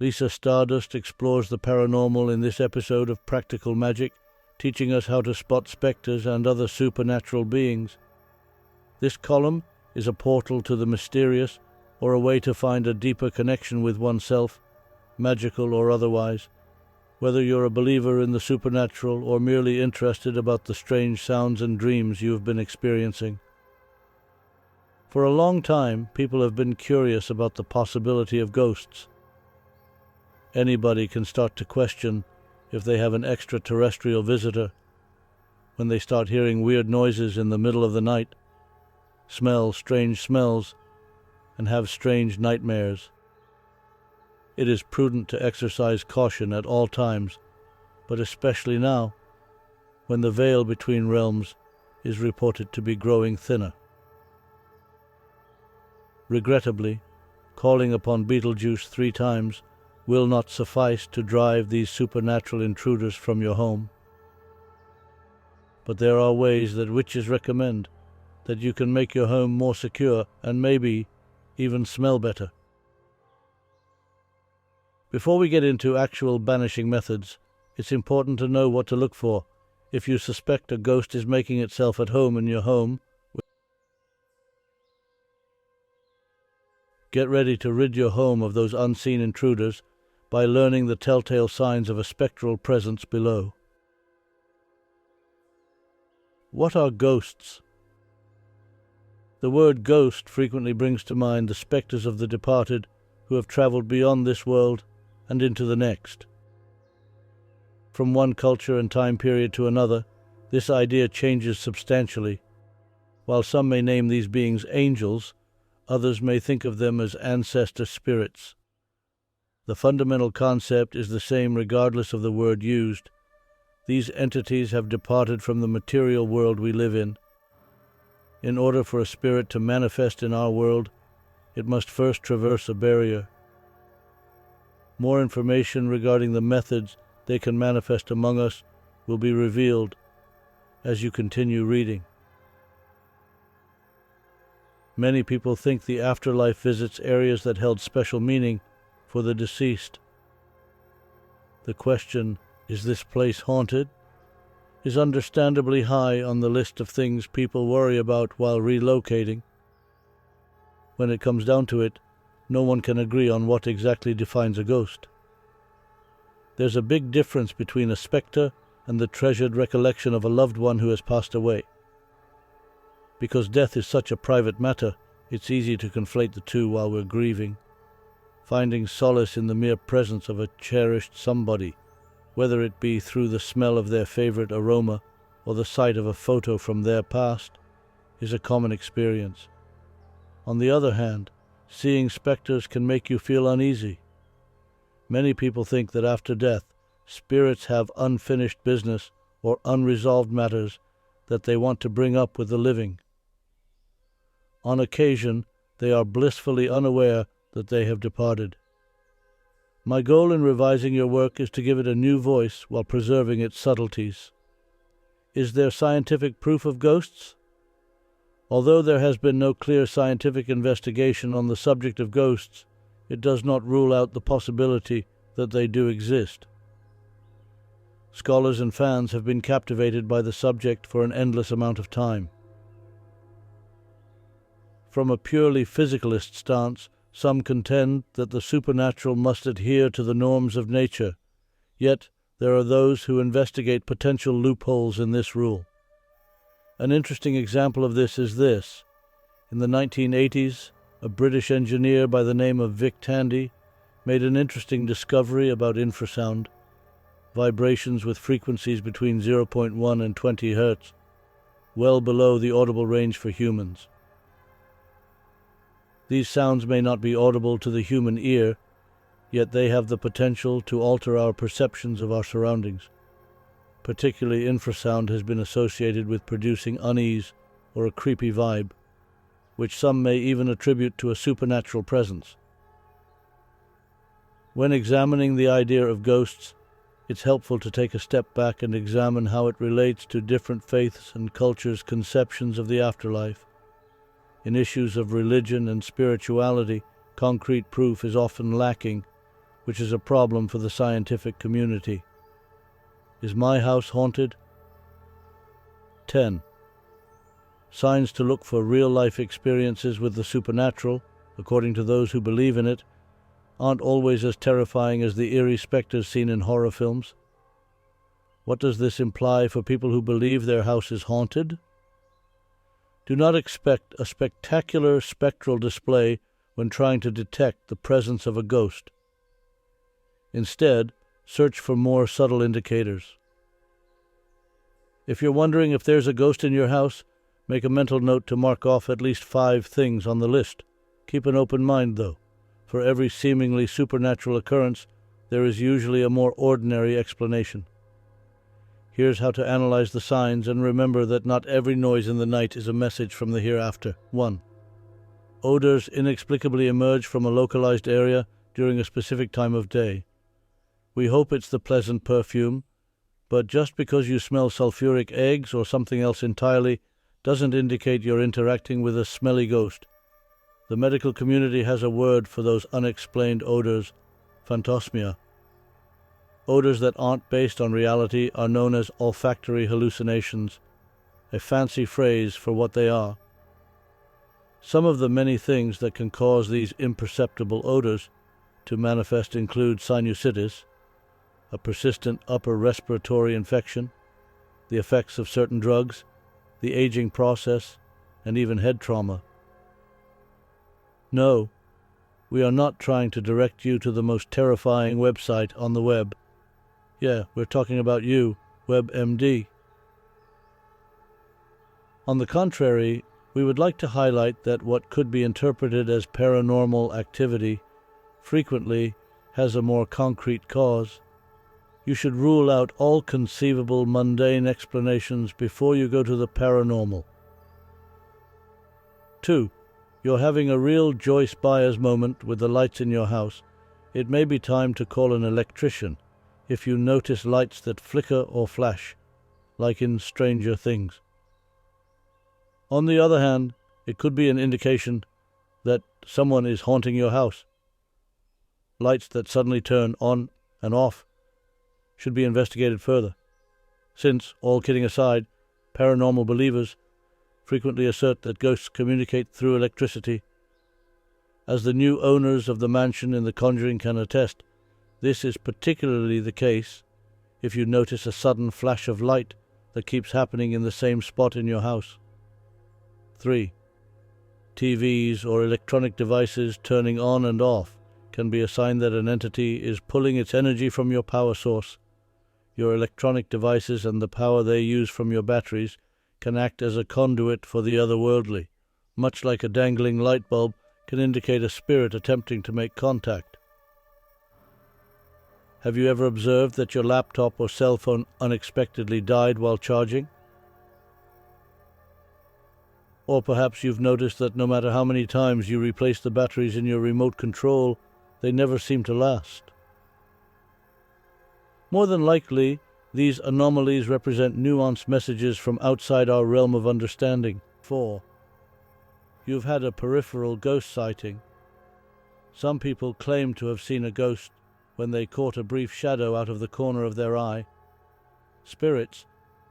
Lisa Stardust explores the paranormal in this episode of Practical Magic, teaching us how to spot specters and other supernatural beings. This column is a portal to the mysterious, or a way to find a deeper connection with oneself, magical or otherwise, whether you're a believer in the supernatural or merely interested about the strange sounds and dreams you've been experiencing. For a long time, people have been curious about the possibility of ghosts. Anybody can start to question if they have an extraterrestrial visitor when they start hearing weird noises in the middle of the night, smell strange smells, and have strange nightmares. It is prudent to exercise caution at all times, but especially now, when the veil between realms is reported to be growing thinner. Regrettably, calling upon Beetlejuice 3 times will not suffice to drive these supernatural intruders from your home. But there are ways that witches recommend that you can make your home more secure and maybe even smell better. Before we get into actual banishing methods, it's important to know what to look for if you suspect a ghost is making itself at home in your home. Get ready to rid your home of those unseen intruders by learning the telltale signs of a spectral presence below. What are ghosts? The word ghost frequently brings to mind the specters of the departed who have traveled beyond this world and into the next. From one culture and time period to another, this idea changes substantially. While some may name these beings angels, others may think of them as ancestor spirits. The fundamental concept is the same regardless of the word used. These entities have departed from the material world we live in. In order for a spirit to manifest in our world, it must first traverse a barrier. More information regarding the methods they can manifest among us will be revealed as you continue reading. Many people think the afterlife visits areas that held special meaning for the deceased. The question, is this place haunted, is understandably high on the list of things people worry about while relocating. When it comes down to it, no one can agree on what exactly defines a ghost. There's a big difference between a specter and the treasured recollection of a loved one who has passed away. Because death is such a private matter, it's easy to conflate the two while we're grieving, finding solace in the mere presence of a cherished somebody, whether it be through the smell of their favorite aroma or the sight of a photo from their past, is a common experience. On the other hand, seeing specters can make you feel uneasy. Many people think that after death, spirits have unfinished business or unresolved matters that they want to bring up with the living. On occasion, they are blissfully unaware that they have departed. My goal in revising your work is to give it a new voice while preserving its subtleties. Is there scientific proof of ghosts? Although there has been no clear scientific investigation on the subject of ghosts, it does not rule out the possibility that they do exist. Scholars and fans have been captivated by the subject for an endless amount of time. From a purely physicalist stance, some contend that the supernatural must adhere to the norms of nature, yet there are those who investigate potential loopholes in this rule. An interesting example of this is this. In the 1980s, a British engineer by the name of Vic Tandy made an interesting discovery about infrasound, vibrations with frequencies between 0.1 and 20 Hz, well below the audible range for humans. These sounds may not be audible to the human ear, yet they have the potential to alter our perceptions of our surroundings. Particularly infrasound has been associated with producing unease or a creepy vibe, which some may even attribute to a supernatural presence. When examining the idea of ghosts, it's helpful to take a step back and examine how it relates to different faiths and cultures' conceptions of the afterlife. In issues of religion and spirituality, concrete proof is often lacking, which is a problem for the scientific community. Is my house haunted? 10. Signs to look for real-life experiences with the supernatural, according to those who believe in it, aren't always as terrifying as the eerie specters seen in horror films. What does this imply for people who believe their house is haunted? Do not expect a spectacular spectral display when trying to detect the presence of a ghost. Instead, search for more subtle indicators. If you're wondering if there's a ghost in your house, make a mental note to mark off at least 5 things on the list. Keep an open mind, though. For every seemingly supernatural occurrence, there is usually a more ordinary explanation. Here's how to analyze the signs, and remember that not every noise in the night is a message from the hereafter. 1. Odors inexplicably emerge from a localized area during a specific time of day. We hope it's the pleasant perfume, but just because you smell sulfuric eggs or something else entirely doesn't indicate you're interacting with a smelly ghost. The medical community has a word for those unexplained odors: phantosmia. Odors that aren't based on reality are known as olfactory hallucinations, a fancy phrase for what they are. Some of the many things that can cause these imperceptible odors to manifest include sinusitis, a persistent upper respiratory infection, the effects of certain drugs, the aging process, and even head trauma. No, we are not trying to direct you to the most terrifying website on the web. Yeah, we're talking about you, WebMD. On the contrary, we would like to highlight that what could be interpreted as paranormal activity frequently has a more concrete cause. You should rule out all conceivable mundane explanations before you go to the paranormal. 2. You're having a real Joyce Byers moment with the lights in your house. It may be time to call an electrician if you notice lights that flicker or flash, like in Stranger Things. On the other hand, it could be an indication that someone is haunting your house. Lights that suddenly turn on and off should be investigated further, since, all kidding aside, paranormal believers frequently assert that ghosts communicate through electricity. As the new owners of the mansion in The Conjuring can attest, this is particularly the case if you notice a sudden flash of light that keeps happening in the same spot in your house. 3. TVs or electronic devices turning on and off can be a sign that an entity is pulling its energy from your power source. Your electronic devices and the power they use from your batteries can act as a conduit for the otherworldly, much like a dangling light bulb can indicate a spirit attempting to make contact. Have you ever observed that your laptop or cell phone unexpectedly died while charging? Or perhaps you've noticed that no matter how many times you replace the batteries in your remote control, they never seem to last. More than likely, these anomalies represent nuanced messages from outside our realm of understanding. 4. You've had a peripheral ghost sighting. Some people claim to have seen a ghost when they caught a brief shadow out of the corner of their eye. Spirits,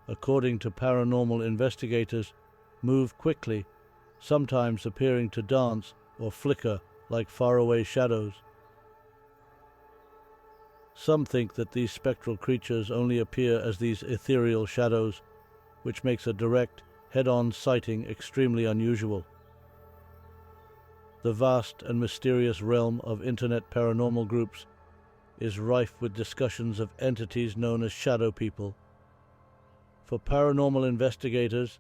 according to paranormal investigators, move quickly, sometimes appearing to dance or flicker like faraway shadows. Some think that these spectral creatures only appear as these ethereal shadows, which makes a direct, head-on sighting extremely unusual. The vast and mysterious realm of internet paranormal groups is rife with discussions of entities known as shadow people. For paranormal investigators,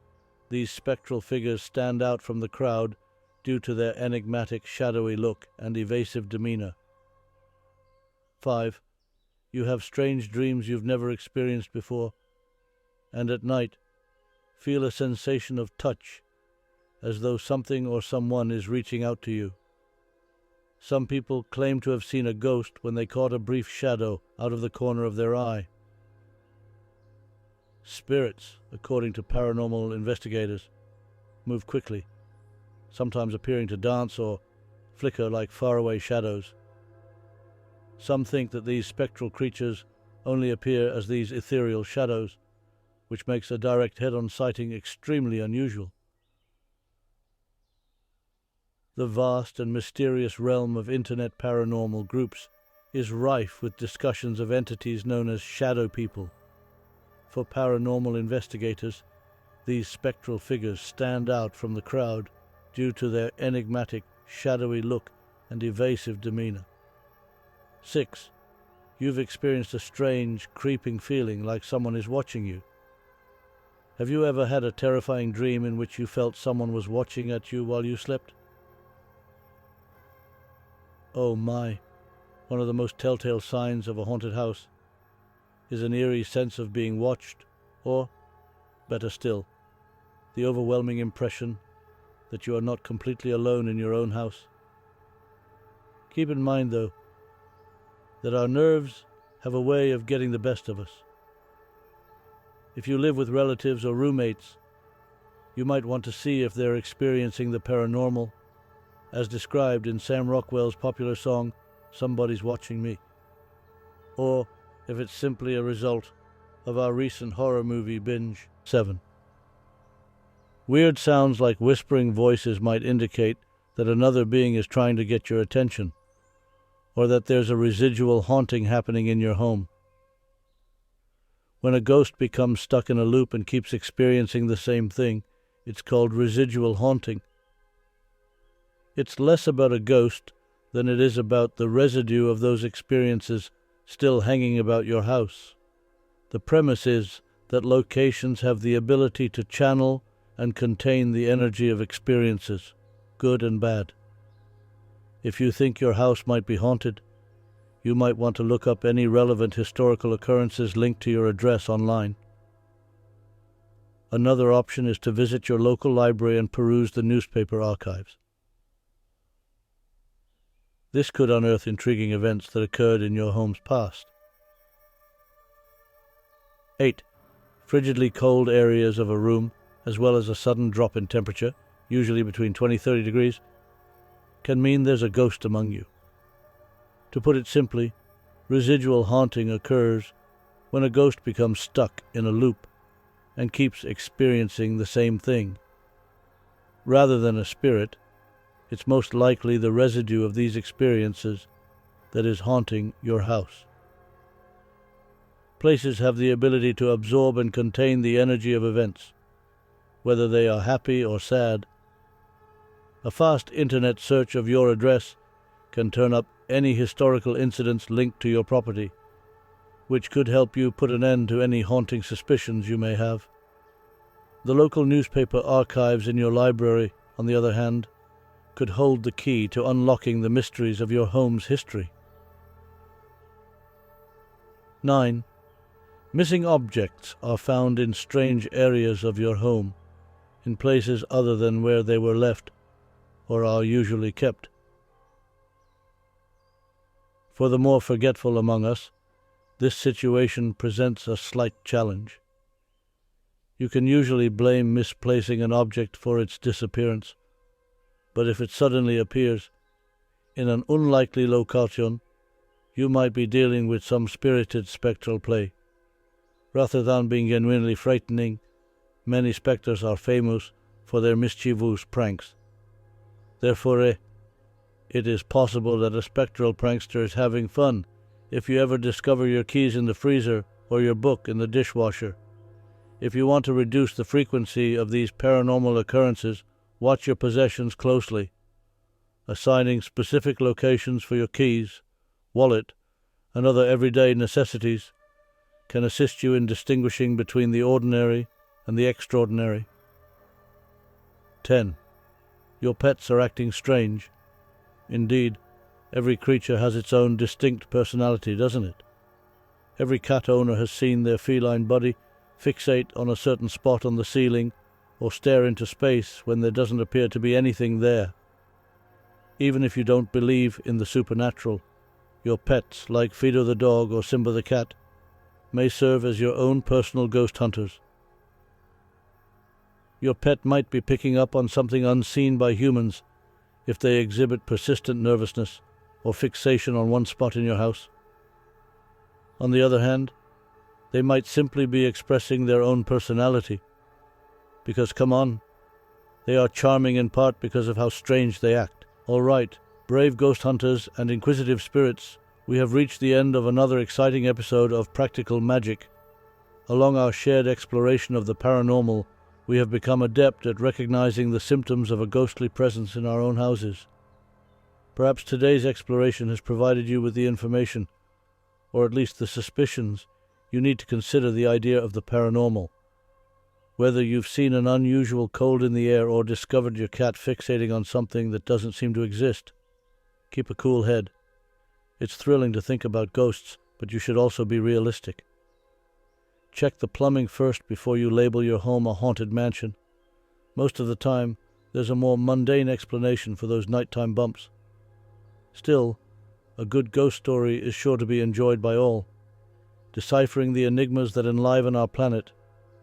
these spectral figures stand out from the crowd due to their enigmatic, shadowy look and evasive demeanor. 5. You have strange dreams you've never experienced before, and at night feel a sensation of touch, as though something or someone is reaching out to you. Some people claim to have seen a ghost when they caught a brief shadow out of the corner of their eye. Spirits, according to paranormal investigators, move quickly, sometimes appearing to dance or flicker like faraway shadows. Some think that these spectral creatures only appear as these ethereal shadows, which makes a direct head-on sighting extremely unusual. The vast and mysterious realm of internet paranormal groups is rife with discussions of entities known as shadow people. For paranormal investigators, these spectral figures stand out from the crowd due to their enigmatic, shadowy look and evasive demeanor. 6. You've experienced a strange, creeping feeling like someone is watching you. Have you ever had a terrifying dream in which you felt someone was watching at you while you slept? Oh my, one of the most telltale signs of a haunted house is an eerie sense of being watched, or, better still, the overwhelming impression that you are not completely alone in your own house. Keep in mind, though, that our nerves have a way of getting the best of us. If you live with relatives or roommates, you might want to see if they're experiencing the paranormal, as described in Sam Rockwell's popular song, "Somebody's Watching Me," or if it's simply a result of our recent horror movie binge. 7. Weird sounds like whispering voices might indicate that another being is trying to get your attention, or that there's a residual haunting happening in your home. When a ghost becomes stuck in a loop and keeps experiencing the same thing, it's called residual haunting. It's less about a ghost than it is about the residue of those experiences still hanging about your house. The premise is that locations have the ability to channel and contain the energy of experiences, good and bad. If you think your house might be haunted, you might want to look up any relevant historical occurrences linked to your address online. Another option is to visit your local library and peruse the newspaper archives. This could unearth intriguing events that occurred in your home's past. 8. Frigidly cold areas of a room, as well as a sudden drop in temperature, usually between 20-30 degrees, can mean there's a ghost among you. To put it simply, residual haunting occurs when a ghost becomes stuck in a loop and keeps experiencing the same thing. Rather than a spirit, it's most likely the residue of these experiences that is haunting your house. Places have the ability to absorb and contain the energy of events, whether they are happy or sad. A fast internet search of your address can turn up any historical incidents linked to your property, which could help you put an end to any haunting suspicions you may have. The local newspaper archives in your library, on the other hand, could hold the key to unlocking the mysteries of your home's history. 9. Missing objects are found in strange areas of your home, in places other than where they were left or are usually kept. For the more forgetful among us, this situation presents a slight challenge. You can usually blame misplacing an object for its disappearance, but if it suddenly appears in an unlikely location, you might be dealing with some spirited spectral play. Rather than being genuinely frightening, many spectres are famous for their mischievous pranks. Therefore, it is possible that a spectral prankster is having fun if you ever discover your keys in the freezer or your book in the dishwasher. If you want to reduce the frequency of these paranormal occurrences, watch your possessions closely. Assigning specific locations for your keys, wallet, and other everyday necessities can assist you in distinguishing between the ordinary and the extraordinary. 10. Your pets are acting strange. Indeed, every creature has its own distinct personality, doesn't it? Every cat owner has seen their feline buddy fixate on a certain spot on the ceiling or stare into space when there doesn't appear to be anything there. Even if you don't believe in the supernatural, your pets, like Fido the dog or Simba the cat, may serve as your own personal ghost hunters. Your pet might be picking up on something unseen by humans if they exhibit persistent nervousness, or fixation on one spot in your house. On the other hand, they might simply be expressing their own personality. Because, come on, they are charming in part because of how strange they act. All right, brave ghost hunters and inquisitive spirits, we have reached the end of another exciting episode of Practical Magic. Along our shared exploration of the paranormal, we have become adept at recognizing the symptoms of a ghostly presence in our own houses. Perhaps today's exploration has provided you with the information, or at least the suspicions, you need to consider the idea of the paranormal. Whether you've seen an unusual cold in the air or discovered your cat fixating on something that doesn't seem to exist, keep a cool head. It's thrilling to think about ghosts, but you should also be realistic. Check the plumbing first before you label your home a haunted mansion. Most of the time, there's a more mundane explanation for those nighttime bumps. Still, a good ghost story is sure to be enjoyed by all. Deciphering the enigmas that enliven our planet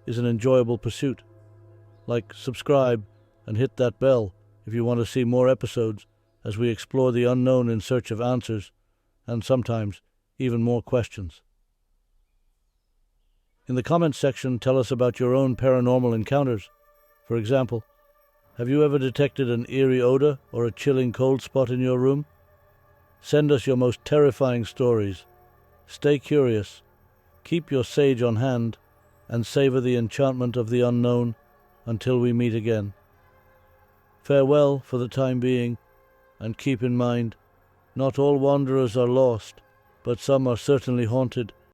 is an enjoyable pursuit. Like, subscribe, and hit that bell if you want to see more episodes as we explore the unknown in search of answers, and sometimes even more questions. In the comments section, tell us about your own paranormal encounters. For example, have you ever detected an eerie odor or a chilling cold spot in your room? Send us your most terrifying stories. Stay curious, keep your sage on hand, and savor the enchantment of the unknown until we meet again. Farewell for the time being, and keep in mind, not all wanderers are lost, but some are certainly haunted.